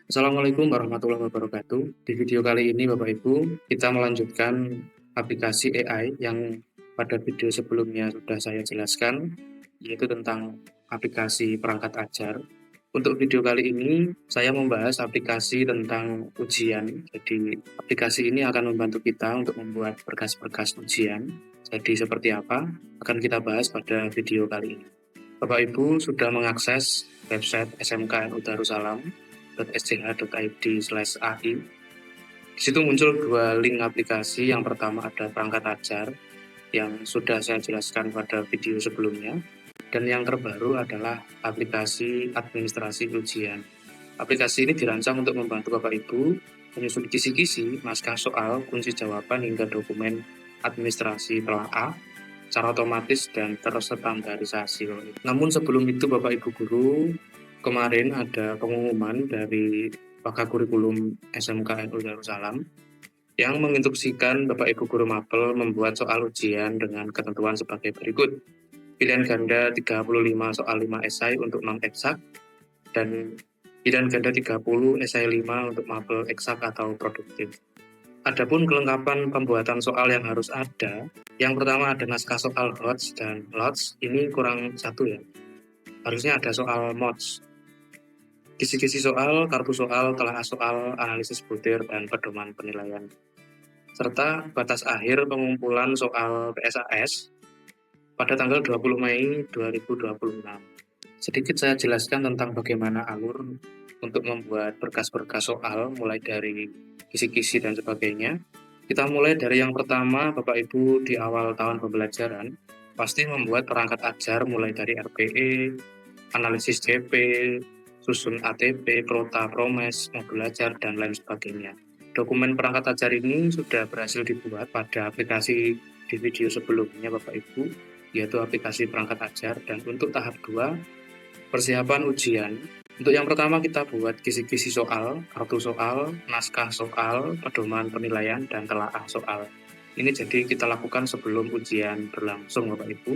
Assalamualaikum warahmatullahi wabarakatuh. Di video kali ini, Bapak Ibu, kita melanjutkan aplikasi AI yang pada video sebelumnya sudah saya jelaskan, yaitu tentang aplikasi perangkat ajar. Untuk video kali ini, saya membahas aplikasi tentang ujian. Jadi, aplikasi ini akan membantu kita untuk membuat berkas-berkas ujian. Jadi, seperti apa? Akan kita bahas pada video kali ini. Bapak Ibu sudah mengakses website SMKNU Darussalam sch.id/ai. Di situ muncul dua link aplikasi. Yang pertama ada perangkat ajar yang sudah saya jelaskan pada video sebelumnya, dan yang terbaru adalah aplikasi administrasi ujian. Aplikasi ini dirancang untuk membantu Bapak Ibu menyusun kisi-kisi, naskah soal, kunci jawaban, hingga dokumen administrasi telaah secara otomatis dan terstandarisasi. Namun sebelum itu Bapak Ibu guru, kemarin ada pengumuman dari Pakar Kurikulum SMKNU Darussalam yang menginstruksikan Bapak Ibu guru mapel membuat soal ujian dengan ketentuan sebagai berikut. Pilihan ganda 35 soal 5 esai untuk non-eksak, dan pilihan ganda 30 esai 5 untuk mapel eksak atau produktif. Adapun kelengkapan pembuatan soal yang harus ada, yang pertama ada naskah soal HOTS dan LOTS, ini kurang satu ya. Harusnya ada soal MOTS. Kisi-kisi soal, kartu soal, telaah soal, analisis butir, dan pedoman penilaian. Serta batas akhir pengumpulan soal PSAS pada tanggal 20 Mei 2026. Sedikit saya jelaskan tentang bagaimana alur untuk membuat berkas-berkas soal, mulai dari kisi-kisi dan sebagainya. Kita mulai dari yang pertama, Bapak Ibu di awal tahun pembelajaran pasti membuat perangkat ajar mulai dari RPE, analisis CP, susun ATP, prota, promes, modul ajar, dan lain sebagainya. Dokumen perangkat ajar ini sudah berhasil dibuat pada aplikasi di video sebelumnya Bapak Ibu, yaitu aplikasi perangkat ajar. Dan untuk tahap 2, persiapan ujian. Untuk yang pertama kita buat kisi-kisi soal, kartu soal, naskah soal, pedoman penilaian, dan telaah soal. Ini jadi kita lakukan sebelum ujian berlangsung Bapak Ibu.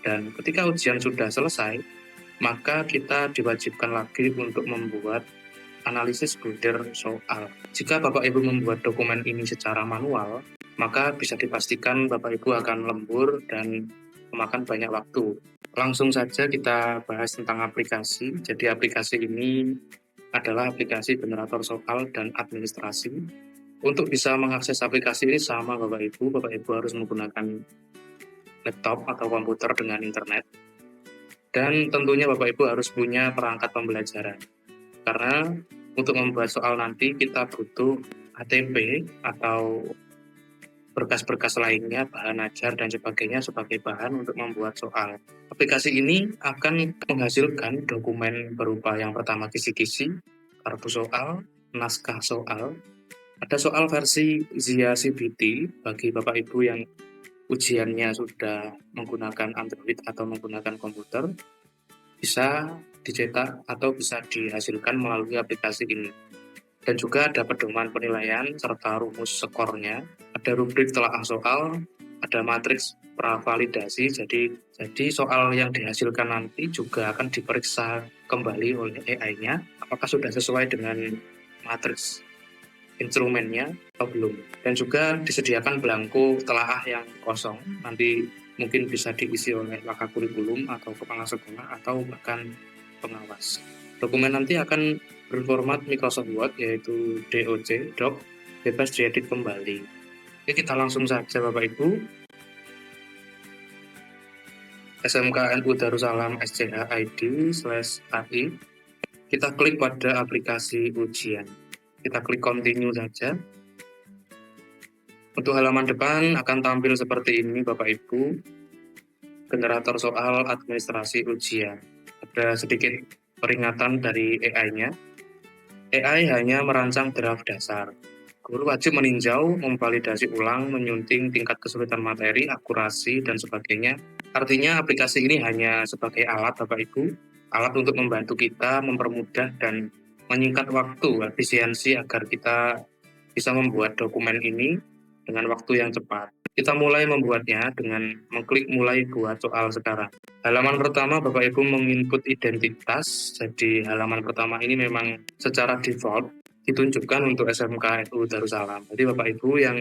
Dan ketika ujian sudah selesai, maka kita diwajibkan lagi untuk membuat analisis butir soal. Jika Bapak Ibu membuat dokumen ini secara manual, maka bisa dipastikan Bapak Ibu akan lembur dan memakan banyak waktu. Langsung saja kita bahas tentang aplikasi. Jadi aplikasi ini adalah aplikasi generator soal dan administrasi. Untuk bisa mengakses aplikasi ini sama Bapak Ibu harus menggunakan laptop atau komputer dengan internet. Dan tentunya Bapak Ibu harus punya perangkat pembelajaran. Karena untuk membuat soal nanti kita butuh ATP atau berkas-berkas lainnya, bahan ajar dan sebagainya sebagai bahan untuk membuat soal. Aplikasi ini akan menghasilkan dokumen berupa yang pertama kisi-kisi, kartu soal, naskah soal. Ada soal versi Zia CBT bagi Bapak Ibu yang ujiannya sudah menggunakan Android atau menggunakan komputer, bisa dicetak atau bisa dihasilkan melalui aplikasi ini. Dan juga ada pedoman penilaian serta rumus skornya, ada rubrik telaah soal, ada matriks pravalidasi. Jadi soal yang dihasilkan nanti juga akan diperiksa kembali oleh AI-nya apakah sudah sesuai dengan matriks instrumennya atau belum. Dan juga disediakan belangko telaah yang kosong, nanti mungkin bisa diisi oleh Wakil Kurikulum atau kepala sekolah atau bahkan pengawas. Dokumen nanti akan berformat Microsoft Word, yaitu DOC, Doc, bebas diedit kembali. Oke, kita langsung saja Bapak Ibu. SMKNU Darussalam sch.id/ai. Kita klik pada aplikasi ujian. Kita klik continue saja. Untuk halaman depan akan tampil seperti ini Bapak Ibu. Generator soal administrasi ujian. Ada sedikit peringatan dari AI-nya. AI hanya merancang draft dasar. Guru wajib meninjau, memvalidasi ulang, menyunting tingkat kesulitan materi, akurasi, dan sebagainya. Artinya aplikasi ini hanya sebagai alat Bapak Ibu, alat untuk membantu kita mempermudah dan menyingkat waktu, efisiensi agar kita bisa membuat dokumen ini dengan waktu yang cepat. Kita mulai membuatnya dengan mengklik mulai buat soal sekarang. Halaman pertama Bapak Ibu menginput identitas, jadi halaman pertama ini memang secara default ditunjukkan untuk SMK FU Darussalam. Jadi Bapak Ibu yang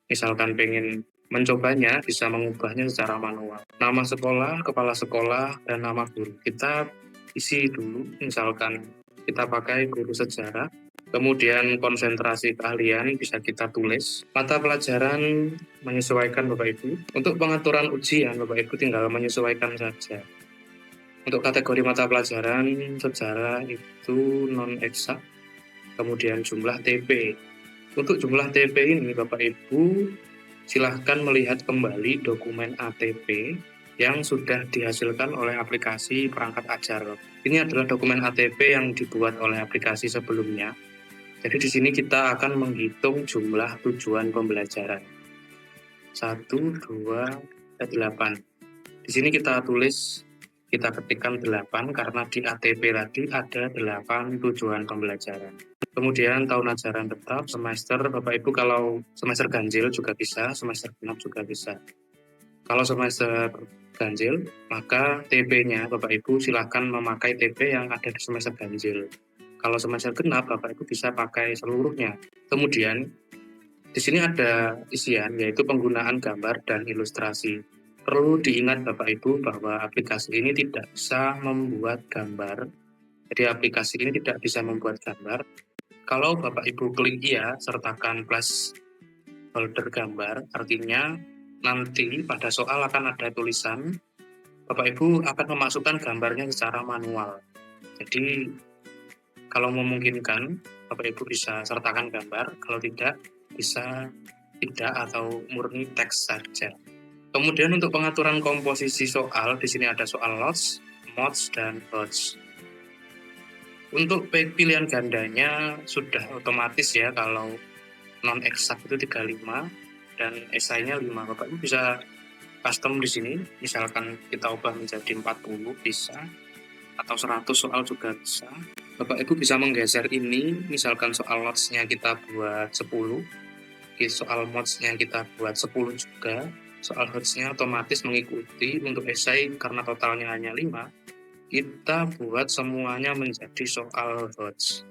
misalkan pengen mencobanya bisa mengubahnya secara manual. Nama sekolah, kepala sekolah, dan nama guru. Kita isi dulu, misalkan kita pakai guru sejarah, kemudian konsentrasi keahlian bisa kita tulis. Mata pelajaran menyesuaikan Bapak Ibu. Untuk pengaturan ujian Bapak Ibu tinggal menyesuaikan saja. Untuk kategori mata pelajaran sejarah itu non eksak, kemudian jumlah TP. Untuk jumlah TP ini Bapak Ibu silahkan melihat kembali dokumen ATP yang sudah dihasilkan oleh aplikasi perangkat ajar. Ini adalah dokumen ATP yang dibuat oleh aplikasi sebelumnya. Jadi di sini kita akan menghitung jumlah tujuan pembelajaran. 1, 2, 8. Di sini kita tulis, kita ketikkan 8 karena di ATP tadi ada 8 tujuan pembelajaran. Kemudian tahun ajaran tetap, semester, Bapak Ibu kalau semester ganjil juga bisa, semester genap juga bisa. Kalau semester ganjil, maka TP-nya Bapak Ibu silahkan memakai TP yang ada di semester ganjil. Kalau semester genap, Bapak Ibu bisa pakai seluruhnya. Kemudian, di sini ada isian, yaitu penggunaan gambar dan ilustrasi. Perlu diingat Bapak Ibu bahwa aplikasi ini tidak bisa membuat gambar. Jadi aplikasi ini tidak bisa membuat gambar. Kalau Bapak Ibu klik iya, sertakan plus folder gambar, artinya nanti pada soal akan ada tulisan, Bapak Ibu akan memasukkan gambarnya secara manual. Jadi kalau memungkinkan, Bapak Ibu bisa sertakan gambar, kalau tidak, bisa tidak atau murni teks saja. Kemudian untuk pengaturan komposisi soal, di sini ada soal lots, mods, dan HOTS. Untuk pilihan gandanya sudah otomatis ya, kalau non eksak itu 35 dan esainya 5. Bapak Ibu bisa custom di sini, misalkan kita ubah menjadi 40 bisa, atau 100 soal juga bisa. Bapak Ibu bisa menggeser ini, misalkan soal lots-nya kita buat 10, soal mods-nya kita buat 10 juga, soal HOTS-nya otomatis mengikuti. Untuk esai karena totalnya hanya 5, kita buat semuanya menjadi soal HOTS.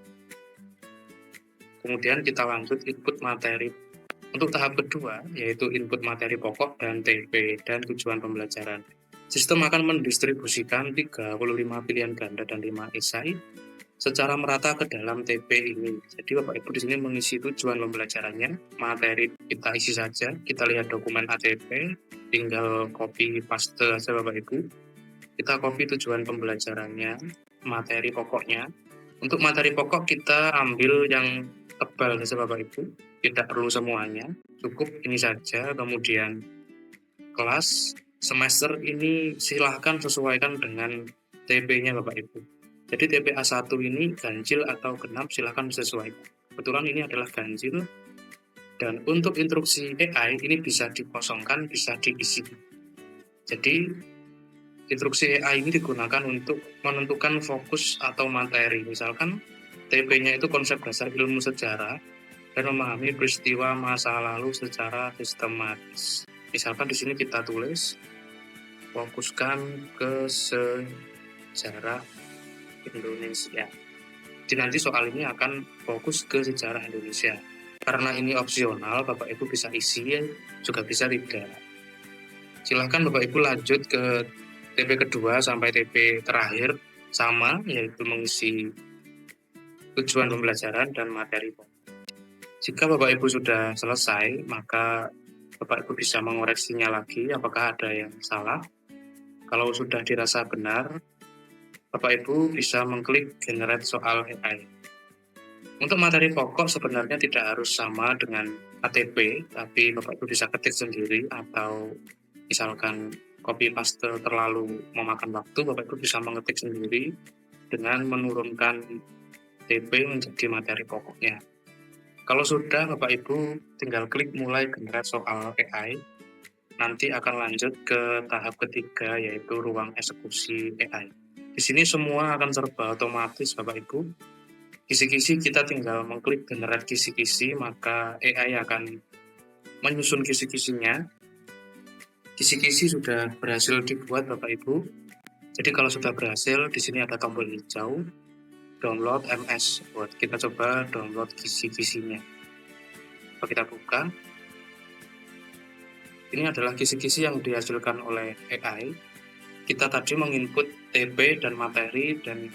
Kemudian kita lanjut input materi. Untuk tahap kedua, yaitu input materi pokok dan TP dan tujuan pembelajaran. Sistem akan mendistribusikan 35 pilihan ganda dan 5 esai secara merata ke dalam TP ini. Jadi Bapak Ibu di sini mengisi tujuan pembelajarannya, materi kita isi saja, kita lihat dokumen ATP, tinggal copy paste saja Bapak Ibu. Kita copy tujuan pembelajarannya, materi pokoknya. Untuk materi pokok kita ambil yang tebal saja Bapak Ibu, tidak perlu semuanya, cukup ini saja. Kemudian kelas semester ini silahkan sesuaikan dengan TP-nya Bapak Ibu. Jadi TP A1 ini ganjil atau genap silahkan sesuaikan. Kebetulan ini adalah ganjil. Dan untuk instruksi AI ini bisa dikosongkan, bisa diisi. Jadi instruksi AI ini digunakan untuk menentukan fokus atau materi. Misalkan TP-nya itu konsep dasar ilmu sejarah dan memahami peristiwa masa lalu secara sistematis. Misalkan di sini kita tulis fokuskan ke sejarah Indonesia. Jadi nanti soal ini akan fokus ke sejarah Indonesia. Karena ini opsional, Bapak Ibu bisa isi, juga bisa tidak. Silahkan Bapak Ibu lanjut ke TP kedua sampai TP terakhir sama, yaitu mengisi tujuan pembelajaran dan materi pokok. Jika Bapak Ibu sudah selesai, maka Bapak Ibu bisa mengoreksinya lagi apakah ada yang salah. Kalau sudah dirasa benar, Bapak Ibu bisa mengklik generate soal AI. Untuk materi pokok sebenarnya tidak harus sama dengan ATP, tapi Bapak Ibu bisa ketik sendiri atau misalkan copy paste terlalu memakan waktu, Bapak Ibu bisa mengetik sendiri dengan menurunkan TP menjadi materi pokoknya. Kalau sudah, Bapak Ibu tinggal klik mulai generate soal AI. Nanti akan lanjut ke tahap ketiga, yaitu ruang eksekusi AI. Di sini semua akan serba otomatis, Bapak Ibu. Kisi-kisi kita tinggal mengklik generate kisi-kisi, maka AI akan menyusun kisi-kisinya. Kisi-kisi sudah berhasil dibuat Bapak Ibu. Jadi kalau sudah berhasil, di sini ada tombol hijau, download MS Word. Kita coba download kisi-kisinya. Coba kita buka. Ini adalah kisi-kisi yang dihasilkan oleh AI. Kita tadi menginput TP dan materi dan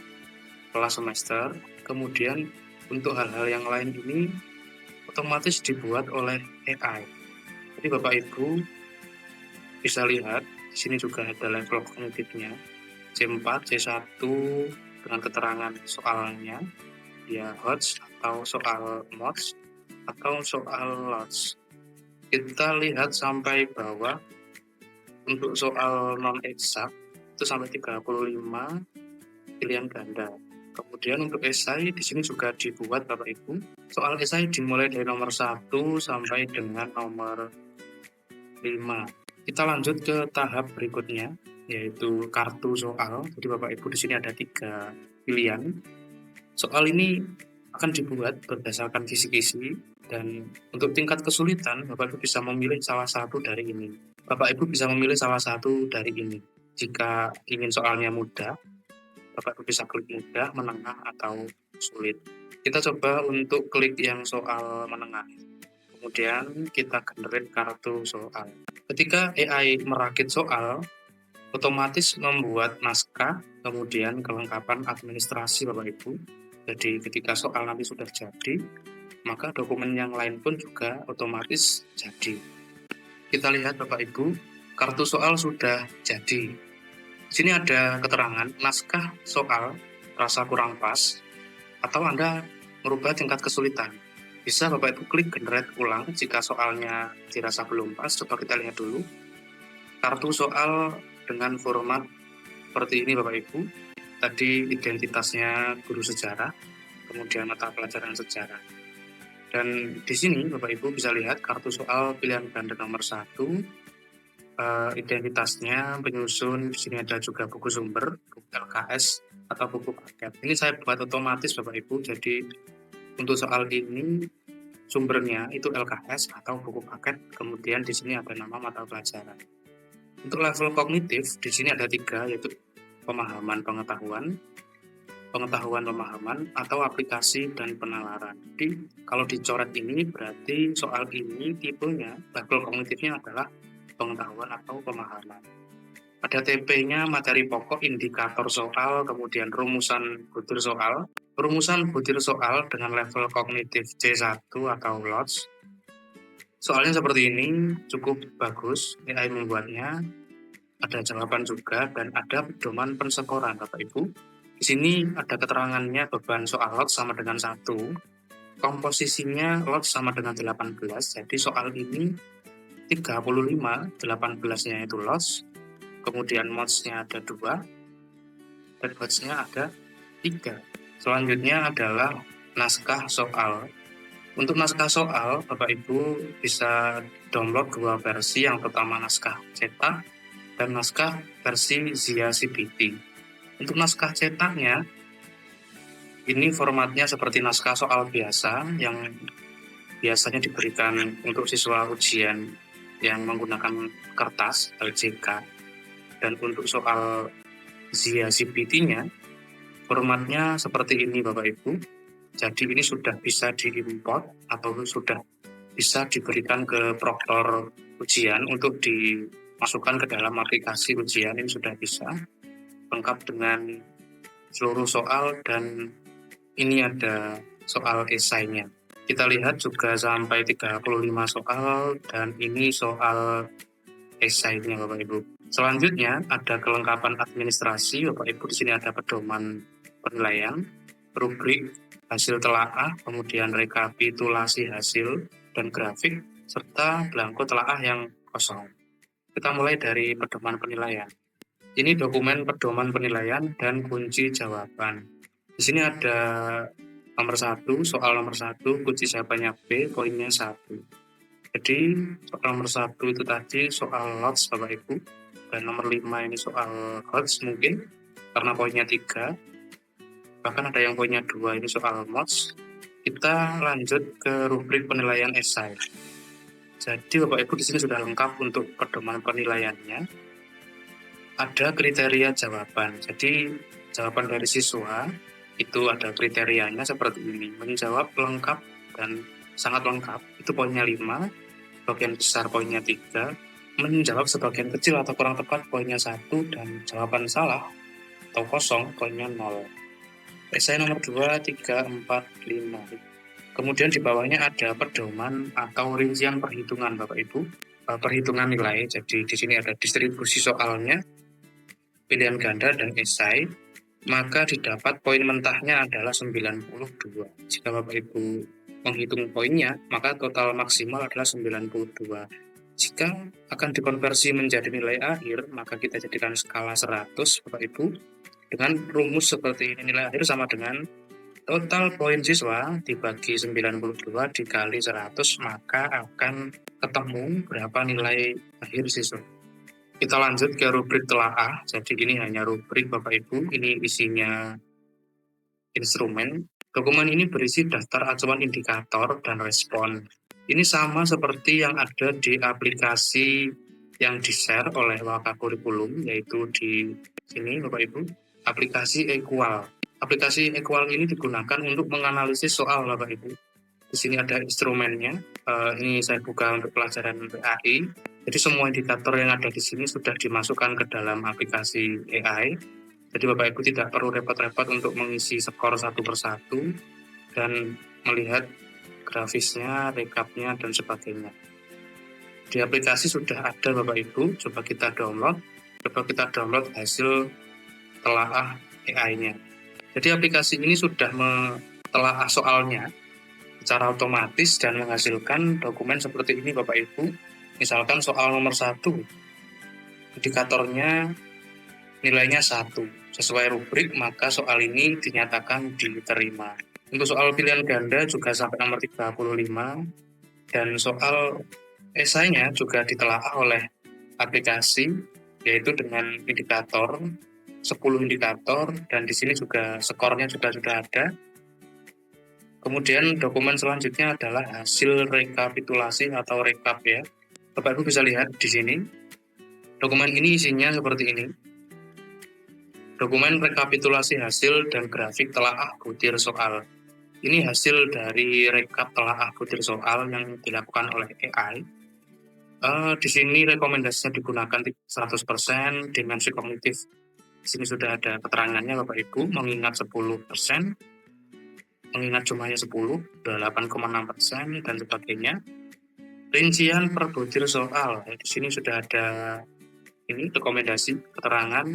kelas semester. Kemudian untuk hal-hal yang lain ini otomatis dibuat oleh AI. Jadi Bapak Ibu bisa lihat, di sini juga ada level kognitifnya. C4, C1 dengan keterangan soalnya, ya HOTS atau soal MOTS atau soal LOTS. Kita lihat sampai bawah, untuk soal non-eksak itu sampai 35 pilihan ganda. Kemudian untuk esai di sini juga dibuat Bapak Ibu. Soal esai dimulai dari nomor 1 sampai dengan nomor 5. Kita lanjut ke tahap berikutnya, yaitu kartu soal. Jadi Bapak Ibu di sini ada 3 pilihan. Soal ini akan dibuat berdasarkan kisi-kisi, dan untuk tingkat kesulitan Bapak Ibu bisa memilih salah satu dari ini. Bapak Ibu bisa memilih salah satu dari ini. Jika ingin soalnya mudah, Bapak Ibu bisa klik mudah, menengah, atau sulit. Kita coba untuk klik yang soal menengah. Kemudian kita generate kartu soal. Ketika AI merakit soal, otomatis membuat naskah, kemudian kelengkapan administrasi Bapak Ibu. Jadi ketika soal nanti sudah jadi, maka dokumen yang lain pun juga otomatis jadi. Kita lihat Bapak Ibu, kartu soal sudah jadi. Di sini ada keterangan, naskah soal rasa kurang pas, atau Anda merubah tingkat kesulitan. Bisa Bapak Ibu klik generate ulang jika soalnya dirasa belum pas. Coba kita lihat dulu. Kartu soal dengan format seperti ini Bapak Ibu. Tadi identitasnya guru sejarah, kemudian mata pelajaran sejarah. Dan di sini Bapak Ibu bisa lihat kartu soal pilihan ganda nomor 1, identitasnya, penyusun, di sini ada juga buku sumber, buku LKS, atau buku paket. Ini saya buat otomatis Bapak Ibu, jadi untuk soal ini sumbernya itu LKS atau buku paket, kemudian di sini ada nama mata pelajaran. Untuk level kognitif, di sini ada 3, yaitu pemahaman pengetahuan, pemahaman, atau aplikasi dan penalaran. Jadi kalau dicoret ini berarti soal ini tipenya, level kognitifnya adalah pengetahuan atau pemahaman. Ada TP-nya, materi pokok, indikator soal, kemudian rumusan butir soal. Rumusan butir soal dengan level kognitif C1 atau LOTS. Soalnya seperti ini, cukup bagus, AI membuatnya. Ada jawaban juga dan ada pedoman penskoran Bapak Ibu. Di sini ada keterangannya, beban soal LOTS sama dengan 1. Komposisinya LOTS sama dengan 18, jadi soal ini 35, 18-nya itu LOTS, kemudian MOTS-nya ada 2, dan HOTS-nya ada 3. Selanjutnya adalah naskah soal. Untuk naskah soal, Bapak Ibu bisa download 2 versi, yang pertama naskah cetak dan naskah versi Zia CBT. Untuk naskah cetaknya, ini formatnya seperti naskah soal biasa yang biasanya diberikan untuk siswa ujian yang menggunakan kertas LCK. Dan untuk soal Zia CBT-nya, formatnya seperti ini Bapak Ibu. Jadi ini sudah bisa diimport atau sudah bisa diberikan ke proktor ujian untuk dimasukkan ke dalam aplikasi ujian. Ini sudah bisa lengkap dengan seluruh soal, dan ini ada soal esainya. Kita lihat juga sampai 35 soal, dan ini soal esainya Bapak Ibu. Selanjutnya ada kelengkapan administrasi Bapak Ibu. Di sini ada pedoman penilaian, rubrik, hasil telaah, kemudian rekapitulasi hasil dan grafik, serta belangko telaah yang kosong. Kita mulai dari pedoman penilaian. Ini dokumen pedoman penilaian dan kunci jawaban. Di sini ada nomor 1, soal nomor 1, kunci jawabannya B, poinnya 1. Jadi soal nomor 1 itu tadi soal LOTS Bapak Ibu, dan nomor 5 ini soal HOTS mungkin, karena poinnya 3. Bahkan ada yang poinnya 2, ini soal MOTS. Kita lanjut ke rubrik penilaian esai. Jadi Bapak Ibu di sini sudah lengkap untuk pedoman penilaiannya. Ada kriteria jawaban. Jadi jawaban dari siswa itu ada kriterianya seperti ini. Menjawab lengkap dan sangat lengkap itu poinnya 5, bagian besar poinnya 3, menjawab sebagian kecil atau kurang tepat poinnya 1, dan jawaban salah atau kosong poinnya 0. Esai nomor 2, 3, 4, 5. Kemudian di bawahnya ada pedoman atau rincian perhitungan Bapak Ibu. Perhitungan nilai, jadi di sini ada distribusi soalnya, pilihan ganda dan esai, maka didapat poin mentahnya adalah 92. Jika Bapak Ibu menghitung poinnya, maka total maksimal adalah 92. Jika akan dikonversi menjadi nilai akhir, maka kita jadikan skala 100 Bapak Ibu. Dengan rumus seperti ini, nilai akhir sama dengan total poin siswa dibagi 92 dikali 100, maka akan ketemu berapa nilai akhir siswa. Kita lanjut ke rubrik telaah. Jadi ini hanya rubrik Bapak Ibu, ini isinya instrumen. Dokumen ini berisi daftar acuan indikator dan respon. Ini sama seperti yang ada di aplikasi yang di-share oleh Waka Kurikulum, yaitu di sini Bapak Ibu, aplikasi Equal. Aplikasi Equal ini digunakan untuk menganalisis soal Bapak Ibu. Di sini ada instrumennya. Ini saya buka untuk pelajaran AI. Jadi semua indikator yang ada di sini sudah dimasukkan ke dalam aplikasi AI. Jadi Bapak Ibu tidak perlu repot-repot untuk mengisi skor satu persatu dan melihat grafisnya, rekapnya, dan sebagainya. Di aplikasi sudah ada Bapak Ibu, coba kita download hasil telaah AI-nya. Jadi aplikasi ini sudah mentelaah soalnya secara otomatis dan menghasilkan dokumen seperti ini Bapak Ibu. Misalkan soal nomor 1, indikatornya nilainya 1. Sesuai rubrik, maka soal ini dinyatakan diterima. Untuk soal pilihan ganda juga sampai nomor 35, dan soal esainya juga ditelaah oleh aplikasi, yaitu dengan indikator, 10 indikator, dan di sini juga skornya juga sudah ada. Kemudian dokumen selanjutnya adalah hasil rekapitulasi atau rekap ya. Bapak Ibu bisa lihat di sini. Dokumen ini isinya seperti ini. Dokumen rekapitulasi hasil dan grafik telaah butir soal. Ini hasil dari rekap telaah butir soal yang dilakukan oleh AI. Di sini rekomendasinya digunakan 100%, dimensi kognitif. Di sini sudah ada keterangannya Bapak Ibu, mengingat 10%, mengingat jumlahnya 10, 8,6%, dan sebagainya. Rincian per butir soal, di sini sudah ada ini rekomendasi, keterangan,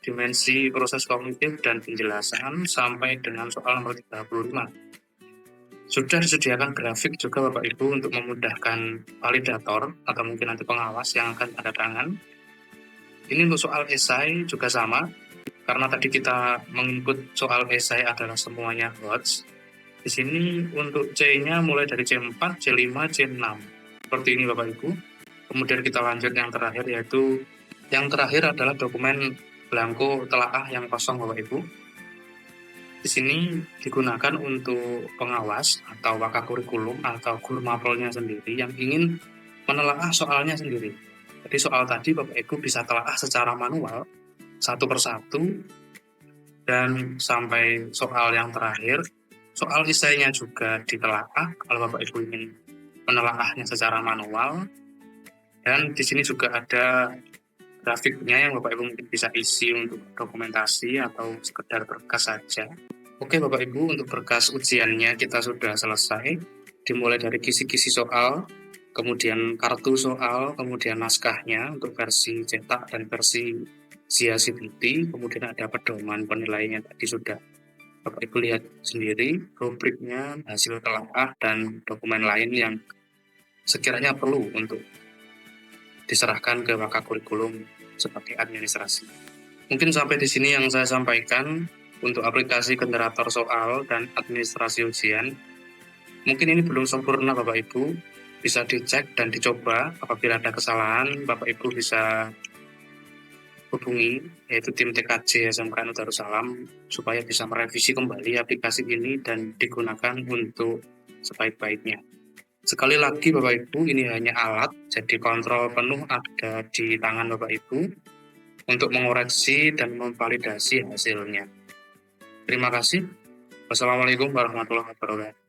dimensi proses kognitif dan penjelasan sampai dengan soal nomor 35. Sudah disediakan grafik juga Bapak Ibu untuk memudahkan validator atau mungkin nanti pengawas yang akan tanda tangan. Ini untuk soal esai juga sama, karena tadi kita menginput soal esai adalah semuanya HOTS. Di sini untuk C-nya mulai dari C4, C5, C6. Seperti ini Bapak Ibu. Kemudian kita lanjut yang terakhir, yaitu yang terakhir adalah dokumen blanko telaah yang kosong Bapak Ibu. Di sini digunakan untuk pengawas atau Waka Kurikulum atau guru mapelnya sendiri yang ingin menelaah soalnya sendiri. Jadi soal tadi Bapak Ibu bisa telaah secara manual satu persatu, dan sampai soal yang terakhir, soal esainya juga ditelaah kalau Bapak Ibu ingin menelaahnya secara manual. Dan di sini juga ada grafiknya yang Bapak Ibu mungkin bisa isi untuk dokumentasi atau sekedar berkas saja. Oke Bapak Ibu, untuk berkas ujiannya kita sudah selesai. Dimulai dari kisi-kisi soal, kemudian kartu soal, kemudian naskahnya untuk versi cetak dan versi ChatGPT, kemudian ada pedoman penilaiannya tadi sudah Bapak Ibu lihat sendiri, rubriknya, hasil telaah, dan dokumen lain yang sekiranya perlu untuk diserahkan ke Waka Kurikulum sebagai administrasi. Mungkin sampai di sini yang saya sampaikan untuk aplikasi generator soal dan administrasi ujian. Mungkin ini belum sempurna Bapak Ibu, bisa dicek dan dicoba. Apabila ada kesalahan, Bapak Ibu bisa hubungi, yaitu tim TKJ SMK Darussalam, supaya bisa merevisi kembali aplikasi ini dan digunakan untuk sebaik-baiknya. Sekali lagi Bapak Ibu, ini hanya alat, jadi kontrol penuh ada di tangan Bapak Ibu untuk mengoreksi dan memvalidasi hasilnya. Terima kasih. Wassalamualaikum warahmatullahi wabarakatuh.